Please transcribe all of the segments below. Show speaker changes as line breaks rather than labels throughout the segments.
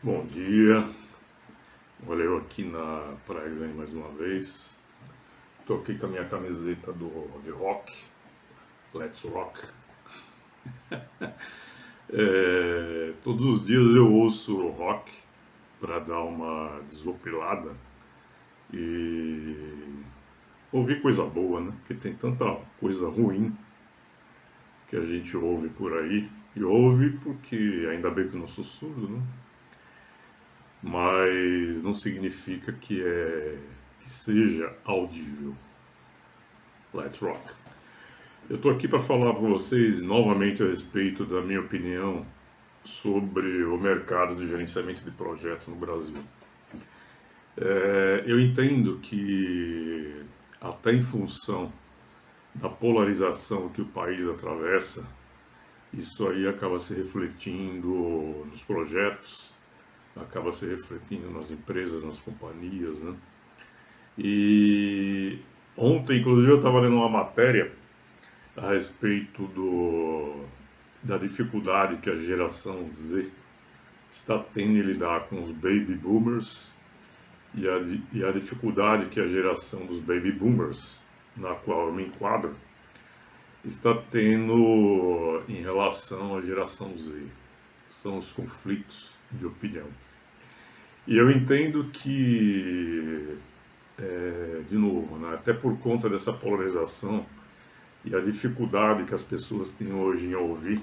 Bom dia, olha eu aqui na Praia Grande mais uma vez. Tô aqui com a minha camiseta de rock, Let's Rock. Todos os dias eu ouço rock para dar uma desopilada e ouvir coisa boa, né? Porque tem tanta coisa ruim que a gente ouve por aí. E ouve porque ainda bem que eu não sou surdo, né? Mas não significa que seja audível. Let's Rock. Eu estou aqui para falar para vocês novamente a respeito da minha opinião sobre o mercado de gerenciamento de projetos no Brasil. Eu entendo que, até em função da polarização que o país atravessa, isso aí acaba se refletindo nos projetos, acaba se refletindo nas empresas, nas companhias, né? E ontem, inclusive, eu estava lendo uma matéria a respeito da dificuldade que a geração Z está tendo em lidar com os baby boomers e a dificuldade que a geração dos baby boomers, na qual eu me enquadro, está tendo em relação à geração Z. São os conflitos de opinião. E eu entendo que, de novo, né, até por conta dessa polarização e a dificuldade que as pessoas têm hoje em ouvir,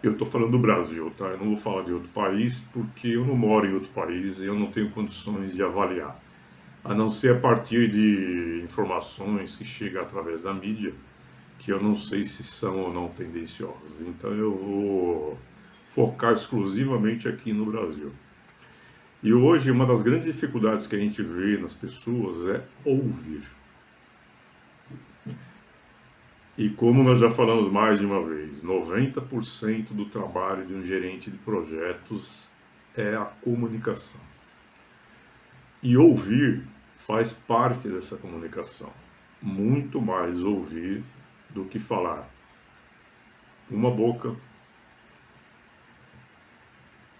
eu estou falando do Brasil, tá? Eu não vou falar de outro país porque eu não moro em outro país e eu não tenho condições de avaliar, a não ser a partir de informações que chegam através da mídia, que eu não sei se são ou não tendenciosas. Então eu vou focar exclusivamente aqui no Brasil. E hoje uma das grandes dificuldades que a gente vê nas pessoas é ouvir. E como nós já falamos mais de uma vez, 90% do trabalho de um gerente de projetos é a comunicação. E ouvir faz parte dessa comunicação. Muito mais ouvir do que falar. Uma boca,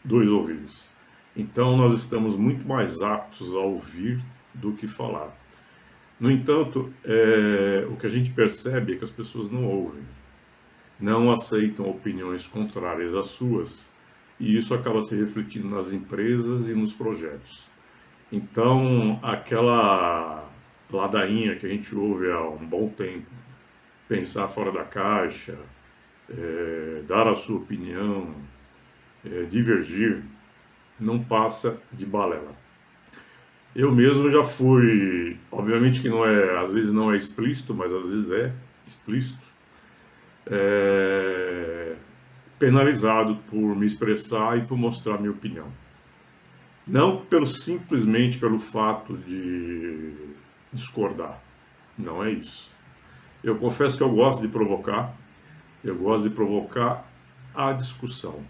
dois ouvidos. Então nós estamos muito mais aptos a ouvir do que falar. No entanto, o que a gente percebe é que as pessoas não ouvem, não aceitam opiniões contrárias às suas, e isso acaba se refletindo nas empresas e nos projetos. Então, aquela ladainha que a gente ouve há um bom tempo, pensar fora da caixa, dar a sua opinião, divergir, não passa de balela. Eu mesmo já fui, obviamente que não é, às vezes não é explícito, mas às vezes é explícito, penalizado por me expressar e por mostrar minha opinião. Não simplesmente pelo fato de discordar, não é isso. Eu confesso que eu gosto de provocar a discussão,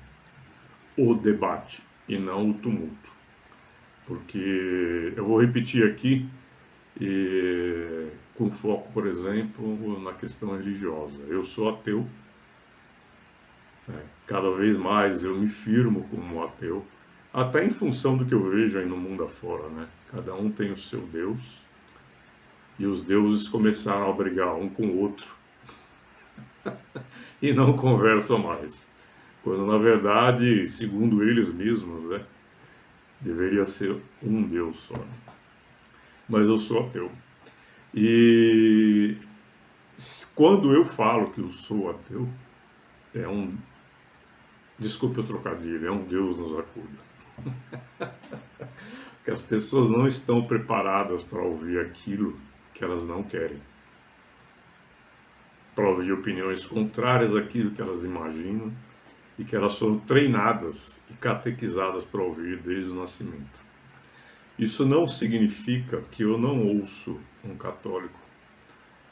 o debate e não o tumulto. Porque eu vou repetir aqui, com foco, por exemplo, na questão religiosa. Eu sou ateu, né? Cada vez mais eu me firmo como ateu, até em função do que eu vejo aí no mundo afora, né? Cada um tem o seu Deus, e os deuses começaram a brigar um com o outro e não conversam mais. Quando na verdade, segundo eles mesmos, né, deveria ser um Deus só. Mas eu sou ateu. E quando eu falo que eu sou ateu, desculpe o trocadilho, é um Deus nos acuda. Que as pessoas não estão preparadas para ouvir aquilo que elas não querem. Para ouvir opiniões contrárias àquilo que elas imaginam e que elas foram treinadas e catequizadas para ouvir desde o nascimento. Isso não significa que eu não ouço um católico,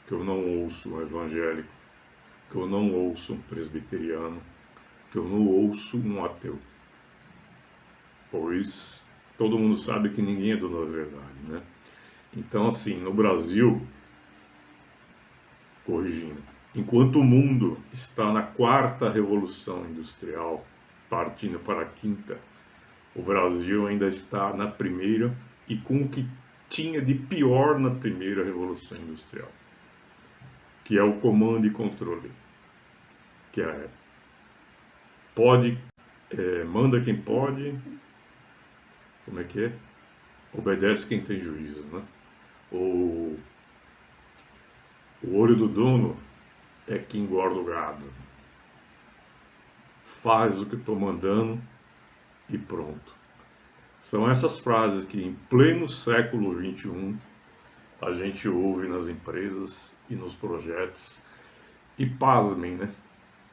que eu não ouço um evangélico, que eu não ouço um presbiteriano, que eu não ouço um ateu. Pois todo mundo sabe que ninguém é dono da verdade, né? Então, assim, no Brasil, corrigindo, enquanto o mundo está na quarta revolução industrial, partindo para a quinta, o Brasil ainda está na primeira e com o que tinha de pior na primeira Revolução Industrial, que é o comando e controle, que é pode, manda quem pode, como é que é? Obedece quem tem juízo, né? O olho do dono é que engorda o gado. Faz o que estou mandando e pronto. São essas frases que em pleno século XXI a gente ouve nas empresas e nos projetos e pasmem, né?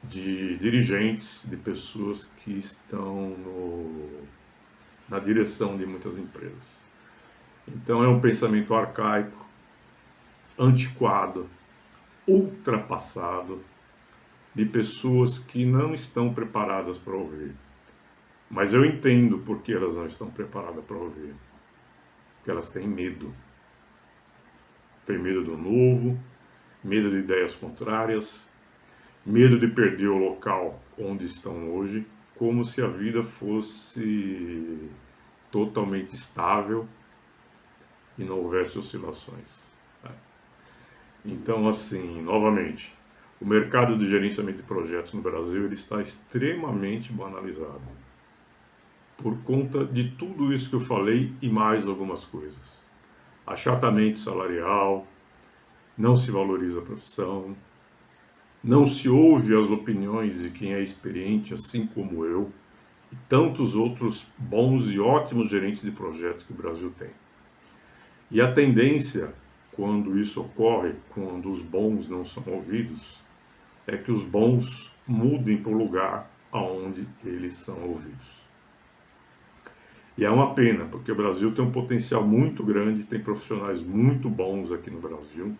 De dirigentes, de pessoas que estão na direção de muitas empresas. Então é um pensamento arcaico, antiquado, ultrapassado, de pessoas que não estão preparadas para ouvir. Mas eu entendo por que elas não estão preparadas para ouvir. Porque elas têm medo. Têm medo do novo, medo de ideias contrárias, medo de perder o local onde estão hoje, como se a vida fosse totalmente estável e não houvesse oscilações. Então, assim, novamente, o mercado de gerenciamento de projetos no Brasil ele está extremamente banalizado por conta de tudo isso que eu falei e mais algumas coisas. Achatamento salarial, não se valoriza a profissão, não se ouve as opiniões de quem é experiente, assim como eu, e tantos outros bons e ótimos gerentes de projetos que o Brasil tem. E a tendência, quando isso ocorre, quando os bons não são ouvidos, é que os bons mudem para o lugar aonde eles são ouvidos. E é uma pena, porque o Brasil tem um potencial muito grande, tem profissionais muito bons aqui no Brasil,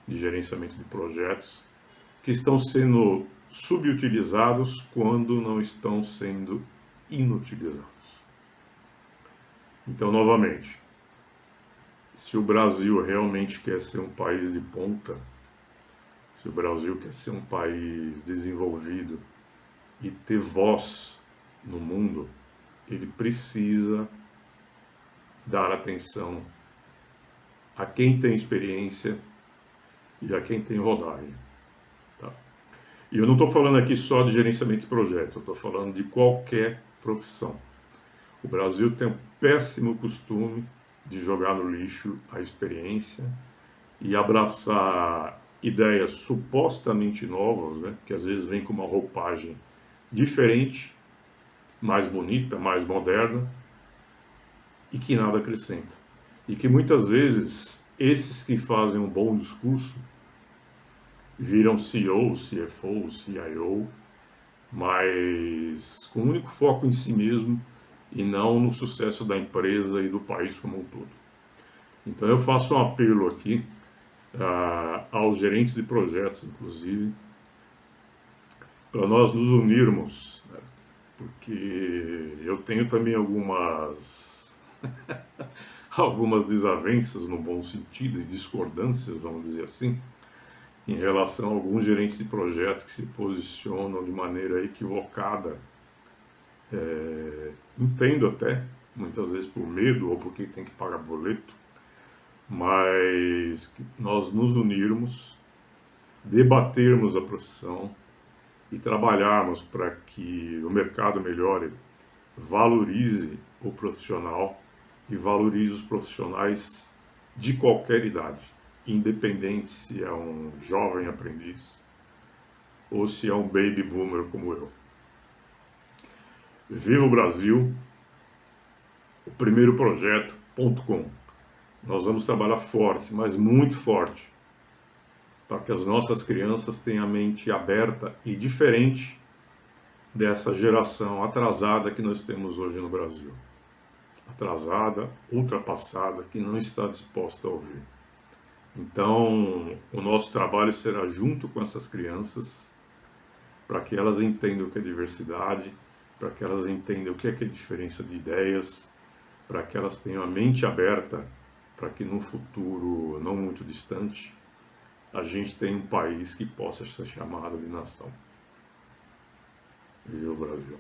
de gerenciamento de projetos, que estão sendo subutilizados quando não estão sendo inutilizados. Então, novamente, se o Brasil realmente quer ser um país de ponta, se o Brasil quer ser um país desenvolvido e ter voz no mundo, ele precisa dar atenção a quem tem experiência e a quem tem rodagem. Tá? E eu não estou falando aqui só de gerenciamento de projetos, eu estou falando de qualquer profissão. O Brasil tem um péssimo costume de jogar no lixo a experiência e abraçar ideias supostamente novas, né, que às vezes vêm com uma roupagem diferente, mais bonita, mais moderna, e que nada acrescenta. E que muitas vezes esses que fazem um bom discurso viram CEO, CFO, CIO, mas com o único foco em si mesmo e não no sucesso da empresa e do país como um todo. Então eu faço um apelo aqui aos gerentes de projetos, inclusive, para nós nos unirmos, né? Porque eu tenho também algumas desavenças no bom sentido e discordâncias, vamos dizer assim, em relação a alguns gerentes de projetos que se posicionam de maneira equivocada. Entendo até, muitas vezes por medo ou porque tem que pagar boleto, mas nós nos unirmos, debatermos a profissão e trabalharmos para que o mercado melhore, valorize o profissional e valorize os profissionais de qualquer idade, independente se é um jovem aprendiz ou se é um baby boomer como eu. Viva o Brasil, o primeiro projeto.com. Nós vamos trabalhar forte, mas muito forte, para que as nossas crianças tenham a mente aberta e diferente dessa geração atrasada que nós temos hoje no Brasil. Atrasada, ultrapassada, que não está disposta a ouvir. Então, o nosso trabalho será junto com essas crianças, para que elas entendam o que é diversidade, para que elas entendam o que é diferença de ideias, para que elas tenham a mente aberta, para que no futuro não muito distante, a gente tenha um país que possa ser chamado de nação. Viva o Brasil!